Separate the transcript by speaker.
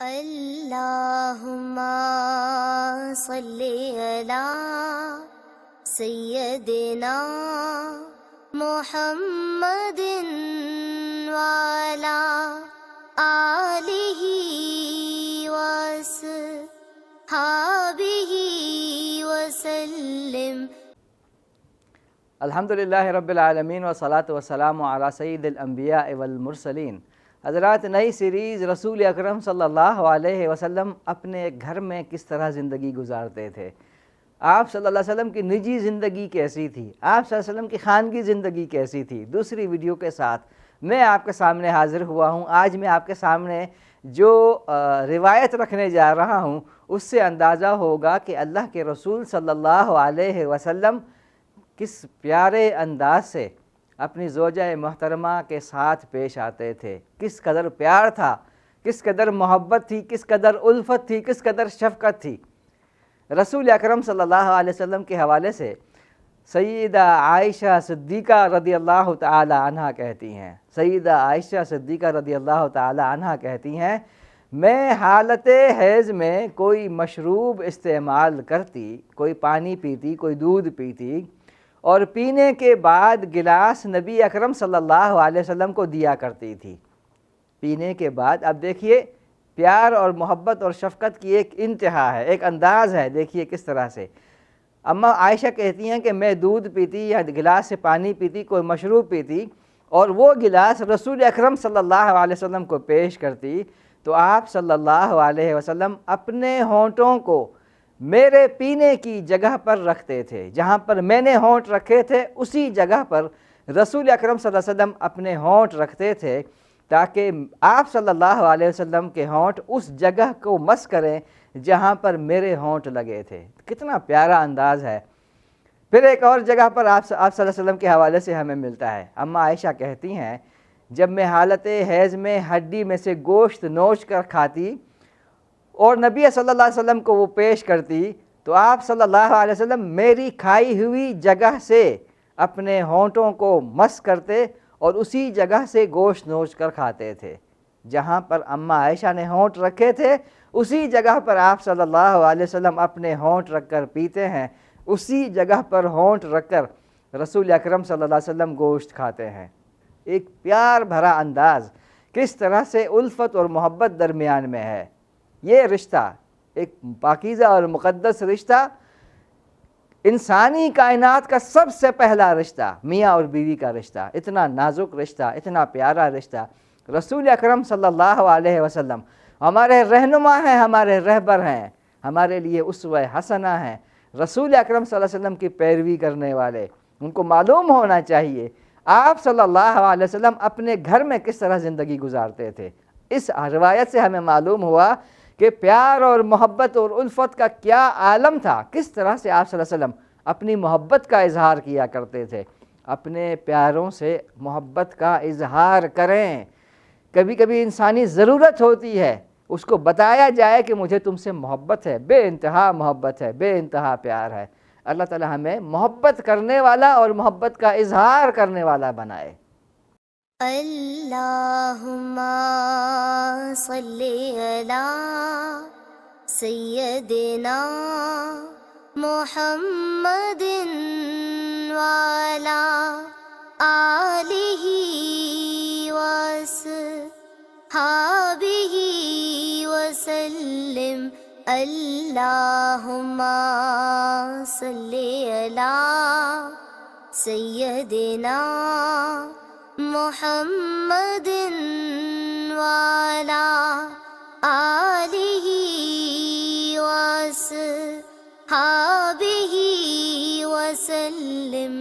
Speaker 1: اللہم صلی علی سیدنا محمد وعلی آلہ وصحبہ وسلم۔
Speaker 2: الحمدللہ رب العالمین والصلاة والسلام علی سید الانبیاء والمرسلین۔ حضرات، نئی سیریز رسول اکرم صلی اللہ علیہ وسلم اپنے گھر میں کس طرح زندگی گزارتے تھے، آپ صلی اللہ علیہ وسلم کی نجی زندگی کیسی تھی، آپ صلی اللہ علیہ وسلم کی خانگی زندگی کیسی تھی، دوسری ویڈیو کے ساتھ میں آپ کے سامنے حاضر ہوا ہوں۔ آج میں آپ کے سامنے جو روایت رکھنے جا رہا ہوں اس سے اندازہ ہوگا کہ اللہ کے رسول صلی اللہ علیہ وسلم کس پیارے انداز سے اپنی زوجہ محترمہ کے ساتھ پیش آتے تھے، کس قدر پیار تھا، کس قدر محبت تھی، کس قدر الفت تھی، کس قدر شفقت تھی۔ رسول اکرم صلی اللہ علیہ وسلم کے حوالے سے سیدہ عائشہ صدیقہ رضی اللہ تعالی عنہ کہتی ہیں، سیدہ عائشہ صدیقہ رضی اللہ تعالی عنہ کہتی ہیں، میں حالت حیض میں کوئی مشروب استعمال کرتی، کوئی پانی پیتی، کوئی دودھ پیتی، اور پینے کے بعد گلاس نبی اکرم صلی اللہ علیہ وسلم کو دیا کرتی تھی۔ پینے کے بعد اب دیکھیے پیار اور محبت اور شفقت کی ایک انتہا ہے، ایک انداز ہے، دیکھیے کس طرح سے۔ اماں عائشہ کہتی ہیں کہ میں دودھ پیتی یا گلاس سے پانی پیتی، کوئی مشروب پیتی، اور وہ گلاس رسول اکرم صلی اللہ علیہ وسلم کو پیش کرتی تو آپ صلی اللہ علیہ وسلم اپنے ہونٹوں کو میرے پینے کی جگہ پر رکھتے تھے، جہاں پر میں نے ہونٹ رکھے تھے اسی جگہ پر رسول اکرم صلی اللہ علیہ وسلم اپنے ہونٹ رکھتے تھے تاکہ آپ صلی اللہ علیہ وسلم کے ہونٹ اس جگہ کو مس کریں جہاں پر میرے ہونٹ لگے تھے۔ کتنا پیارا انداز ہے۔ پھر ایک اور جگہ پر آپ صلی اللہ علیہ وسلم کے حوالے سے ہمیں ملتا ہے، اماں عائشہ کہتی ہیں جب میں حالت حیض میں ہڈی میں سے گوشت نوچ کر کھاتی اور نبی صلی اللہ علیہ وسلم کو وہ پیش کرتی تو آپ صلی اللہ علیہ وسلم میری کھائی ہوئی جگہ سے اپنے ہونٹوں کو مس کرتے اور اسی جگہ سے گوشت نوچ کر کھاتے تھے۔ جہاں پر اماں عائشہ نے ہونٹ رکھے تھے اسی جگہ پر آپ صلی اللہ علیہ وسلم اپنے ہونٹ رکھ کر پیتے ہیں، اسی جگہ پر ہونٹ رکھ کر رسول اکرم صلی اللہ علیہ وسلم گوشت کھاتے ہیں۔ ایک پیار بھرا انداز، کس طرح سے الفت اور محبت درمیان میں ہے۔ یہ رشتہ ایک پاکیزہ اور مقدس رشتہ، انسانی کائنات کا سب سے پہلا رشتہ، میاں اور بیوی کا رشتہ، اتنا نازک رشتہ، اتنا پیارا رشتہ۔ رسول اکرم صلی اللہ علیہ وسلم ہمارے رہنما ہیں، ہمارے رہبر ہیں، ہمارے لیے اسوہ حسنہ ہیں۔ رسول اکرم صلی اللہ علیہ وسلم کی پیروی کرنے والے، ان کو معلوم ہونا چاہیے آپ صلی اللہ علیہ وسلم اپنے گھر میں کس طرح زندگی گزارتے تھے۔ اس روایت سے ہمیں معلوم ہوا کہ پیار اور محبت اور الفت کا کیا عالم تھا، کس طرح سے آپ صلی اللہ علیہ وسلم اپنی محبت کا اظہار کیا کرتے تھے۔ اپنے پیاروں سے محبت کا اظہار کریں۔ کبھی کبھی انسانی ضرورت ہوتی ہے اس کو بتایا جائے کہ مجھے تم سے محبت ہے، بے انتہا محبت ہے، بے انتہا پیار ہے۔ اللہ تعالی ہمیں محبت کرنے والا اور محبت کا اظہار کرنے والا بنائے۔
Speaker 1: اللہم صلی علی سیدنا محمد وعلی آلہ وصحبہ وسلم۔ اللہم صلی علی سیدنا محمد وعلی آلہ وصحبہ وسلم۔